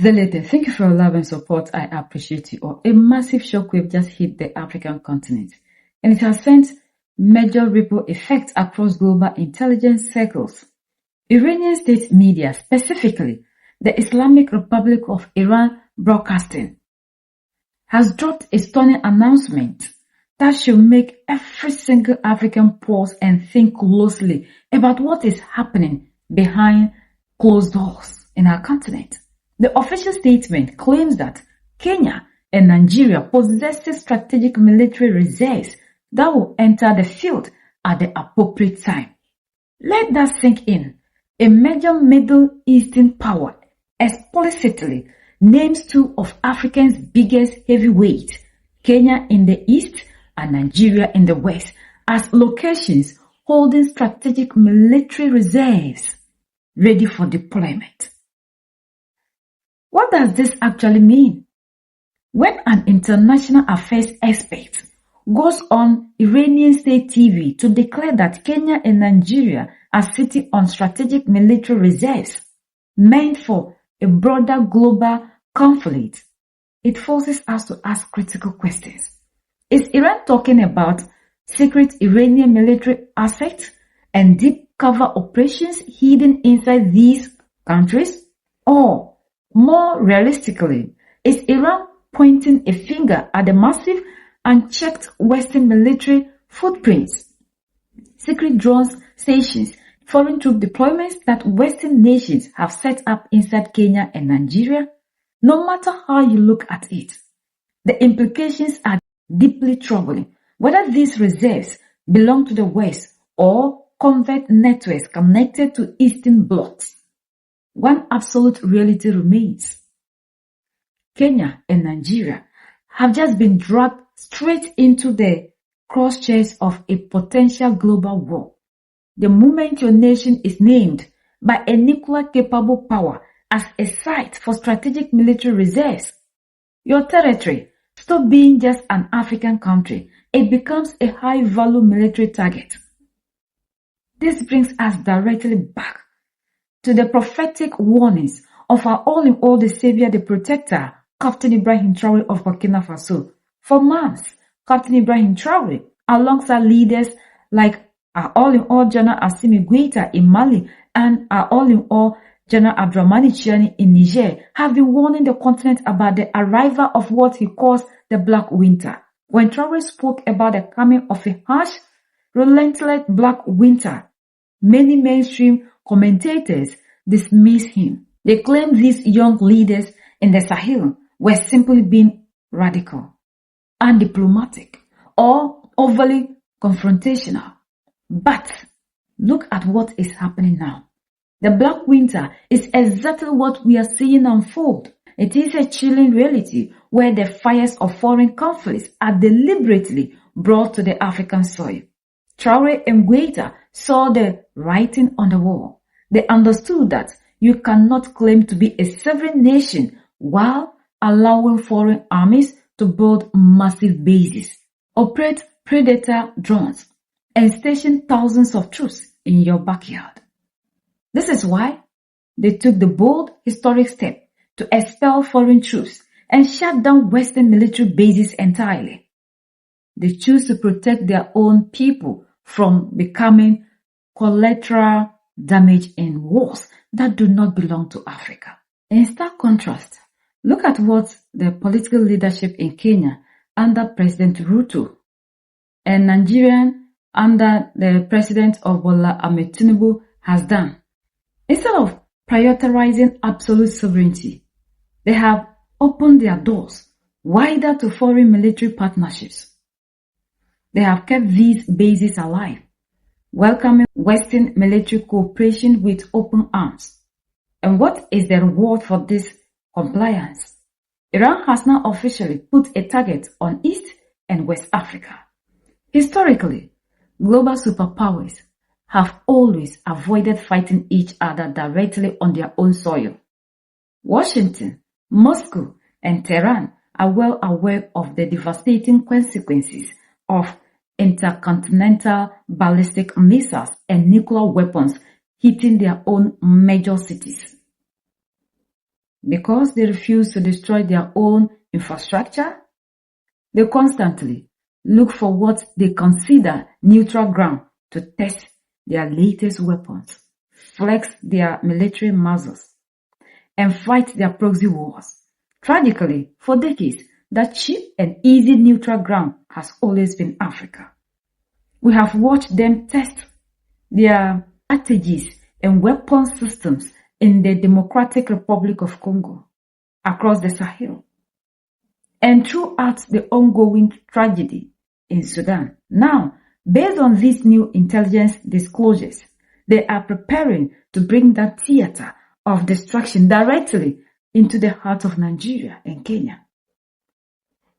Zelete, thank you for your love and support. I appreciate you all. A massive shockwave just hit the African continent, and it has sent major ripple effects across global intelligence circles. Iranian state media, specifically the Islamic Republic of Iran Broadcasting, has dropped a stunning announcement that should make every single African pause and think closely about what is happening behind closed doors in our continent. The official statement claims that Kenya and Nigeria possess strategic military reserves that will enter the field at the appropriate time. Let that sink in. A major Middle Eastern power explicitly names two of Africa's biggest heavyweights, Kenya in the east and Nigeria in the west, as locations holding strategic military reserves ready for deployment. What does this actually mean? When an international affairs expert goes on Iranian state TV to declare that Kenya and Nigeria are sitting on strategic military reserves meant for a broader global conflict, it forces us to ask critical questions. Is Iran talking about secret Iranian military assets and deep cover operations hidden inside these countries? Or, more realistically, is Iran pointing a finger at the massive unchecked Western military footprints, secret drones stations, foreign troop deployments that Western nations have set up inside Kenya and Nigeria? No matter how you look at it, the implications are deeply troubling. Whether these reserves belong to the West or covert networks connected to Eastern blocs, one absolute reality remains. Kenya and Nigeria have just been dragged straight into the crosshairs of a potential global war. The moment your nation is named by a nuclear-capable power as a site for strategic military reserves, your territory stops being just an African country. It becomes a high-value military target. This brings us directly back to the prophetic warnings of our all-in-all, the savior, the protector, Captain Ibrahim Traore of Burkina Faso. For months, Captain Ibrahim Traore, alongside leaders like our all-in-all General Assimi Goïta in Mali and our all-in-all General Abdurrahmani Chiani in Niger, have been warning the continent about the arrival of what he calls the Black Winter. When Traore spoke about the coming of a harsh, relentless Black Winter, many mainstream commentators dismiss him. They claim these young leaders in the Sahel were simply being radical, undiplomatic, or overly confrontational. But look at what is happening now. The Black Winter is exactly what we are seeing unfold. It is a chilling reality where the fires of foreign conflicts are deliberately brought to the African soil. Traore and Goïta saw the writing on the wall. They understood that you cannot claim to be a sovereign nation while allowing foreign armies to build massive bases, operate predator drones, and station thousands of troops in your backyard. This is why they took the bold historic step to expel foreign troops and shut down Western military bases entirely. They choose to protect their own people from becoming collateral damage in wars that do not belong to Africa. In stark contrast, look at what the political leadership in Kenya under President Ruto and Nigerian under the president of Bola Ahmed Tinubu has done. Instead of prioritizing absolute sovereignty, they have opened their doors wider to foreign military partnerships. They have kept these bases alive, welcoming Western military cooperation with open arms. And what is the reward for this compliance? Iran has now officially put a target on East and West Africa. Historically, global superpowers have always avoided fighting each other directly on their own soil. Washington, Moscow, and Tehran are well aware of the devastating consequences of intercontinental ballistic missiles and nuclear weapons hitting their own major cities. Because they refuse to destroy their own infrastructure, they constantly look for what they consider neutral ground to test their latest weapons, flex their military muscles, and fight their proxy wars. Tragically, for decades, that cheap and easy neutral ground has always been Africa. We have watched them test their strategies and weapon systems in the Democratic Republic of Congo, across the Sahel, and throughout the ongoing tragedy in Sudan. Now, based on these new intelligence disclosures, they are preparing to bring that theater of destruction directly into the heart of Nigeria and Kenya.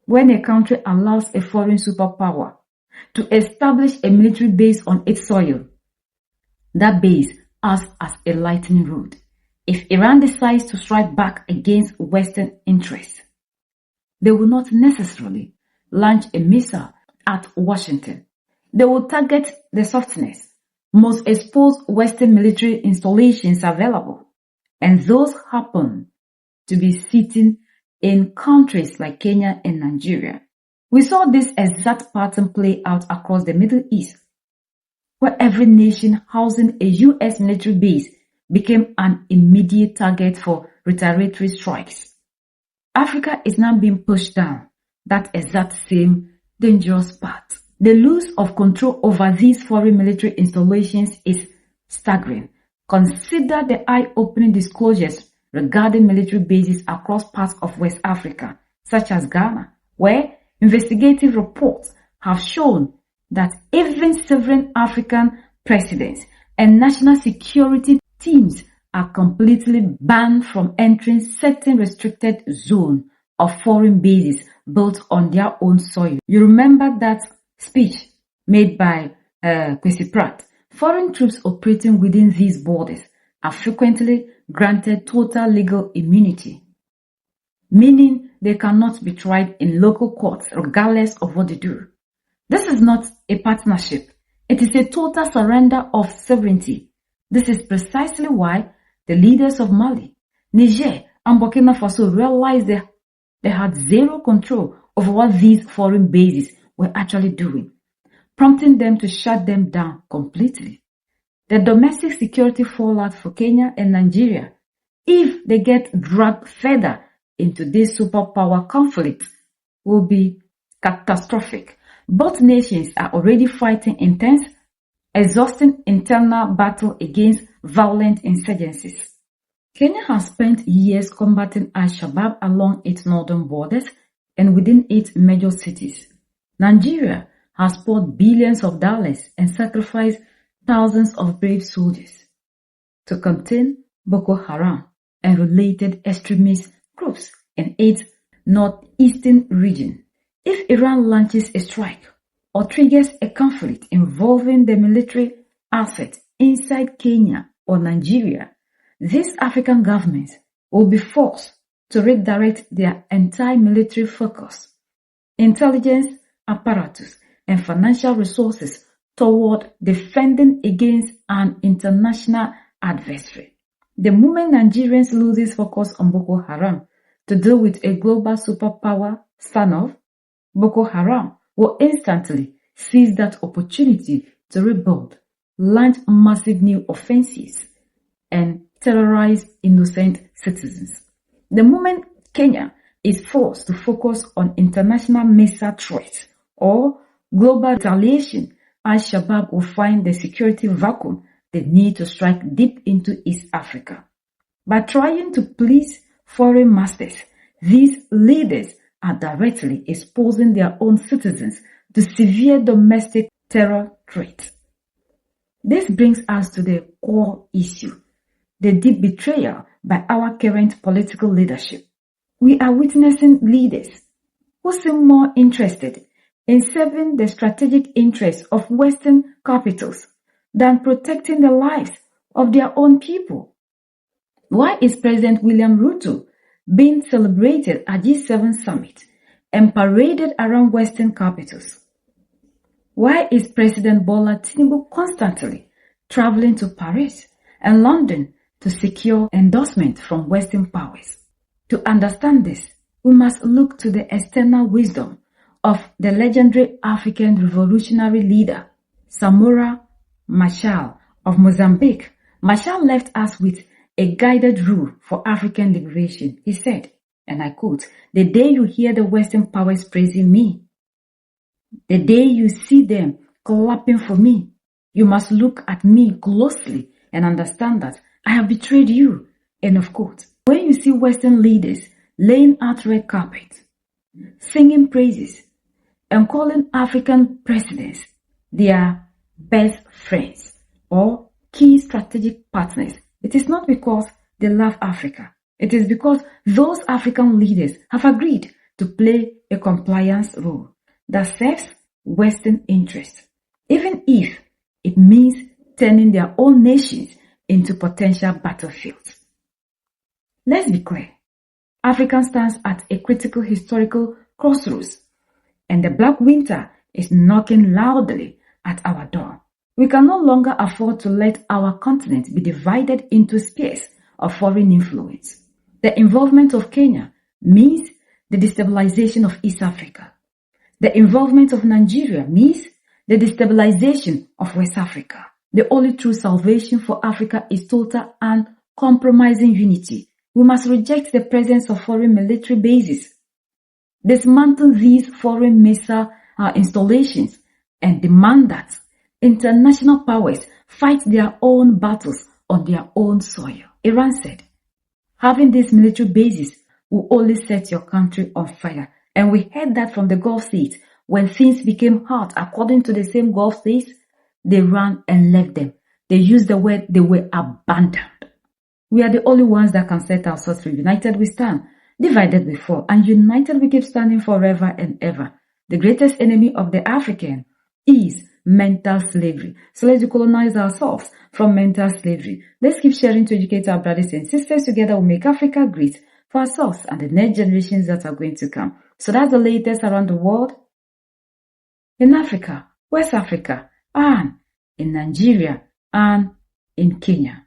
When a country allows a foreign superpower to establish a military base on its soil, that base acts as a lightning rod. If Iran decides to strike back against Western interests, they will not necessarily launch a missile at Washington. They will target the softness, most exposed Western military installations available, and those happen to be sitting in countries like Kenya and Nigeria. We saw this exact pattern play out across the Middle East, where every nation housing a U.S. military base became an immediate target for retaliatory strikes. Africa is now being pushed down that exact same dangerous path. The loss of control over these foreign military installations is staggering. Consider the eye-opening disclosures regarding military bases across parts of West Africa, such as Ghana, where investigative reports have shown that even sovereign African presidents and national security teams are completely banned from entering certain restricted zones of foreign bases built on their own soil. You remember that speech made by Kwesi Pratt. Foreign troops operating within these borders are frequently granted total legal immunity, meaning they cannot be tried in local courts regardless of what they do. This is not a partnership. It is a total surrender of sovereignty. This is precisely why the leaders of Mali, Niger, and Burkina Faso realized they had zero control over what these foreign bases were actually doing, prompting them to shut them down completely. The domestic security fallout for Kenya and Nigeria, if they get dragged further into this superpower conflict, will be catastrophic. Both nations are already fighting intense, exhausting internal battle against violent insurgencies. Kenya has spent years combating Al-Shabaab along its northern borders and within its major cities. Nigeria has poured billions of dollars and sacrificed thousands of brave soldiers to contain Boko Haram and related extremist groups in its northeastern region. If Iran launches a strike or triggers a conflict involving the military assets inside Kenya or Nigeria, these African governments will be forced to redirect their entire military focus, intelligence apparatus, and financial resources toward defending against an international adversary. The moment Nigerians lose focus on Boko Haram to deal with a global superpower standoff, Boko Haram will instantly seize that opportunity to rebuild, launch massive new offensives, and terrorize innocent citizens. The moment Kenya is forced to focus on international missile threats or global retaliation, Al-Shabaab will find the security vacuum they need to strike deep into East Africa. By trying to please foreign masters, these leaders are directly exposing their own citizens to severe domestic terror threats. This brings us to the core issue, the deep betrayal by our current political leadership. We are witnessing leaders who seem more interested in serving the strategic interests of Western capitals than protecting the lives of their own people. Why is President William Ruto being celebrated at G7 summit and paraded around Western capitals? Why is President Bola Tinubu constantly traveling to Paris and London to secure endorsement from Western powers? To understand this, we must look to the external wisdom of the legendary African revolutionary leader, Samora Machel of Mozambique. Machel left us with a guided rule for African liberation. He said, and I quote, "The day you hear the Western powers praising me, the day you see them clapping for me, you must look at me closely and understand that I have betrayed you." End of quote. When you see Western leaders laying out red carpet, singing praises, and calling African presidents their best friends or key strategic partners, it is not because they love Africa. It is because those African leaders have agreed to play a compliance role that serves Western interests, even if it means turning their own nations into potential battlefields. Let's be clear. Africa stands at a critical historical crossroads, and the Black Winter is knocking loudly at our door. We can no longer afford to let our continent be divided into spheres of foreign influence. The involvement of Kenya means the destabilization of East Africa. The involvement of Nigeria means the destabilization of West Africa. The only true salvation for Africa is total and compromising unity. We must reject the presence of foreign military bases, dismantle these foreign missile installations, and demand that international powers fight their own battles on their own soil. Iran said, "Having these military bases will only set your country on fire." And we heard that from the Gulf states. When things became hot, according to the same Gulf states, they ran and left them. They used the word they were abandoned. We are the only ones that can set ourselves free. United we stand, divided we fall, and united we keep standing forever and ever. The greatest enemy of the African is mental slavery. So let's decolonize ourselves from mental slavery. Let's keep sharing to educate our brothers and sisters. Together we'll make Africa great for ourselves and the next generations that are going to come. So that's the latest around the world. In Africa, West Africa, and in Nigeria, and in Kenya.